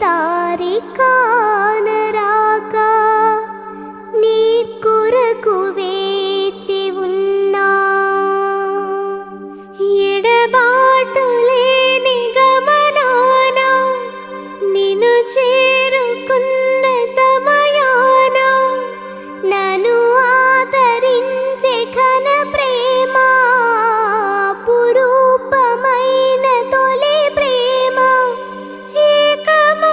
దారి కానరాక నీ కొరకు వేచి ఉన్నా. ఎడబాటు లేని గమనాన నిన్ను చేరుకున్నా.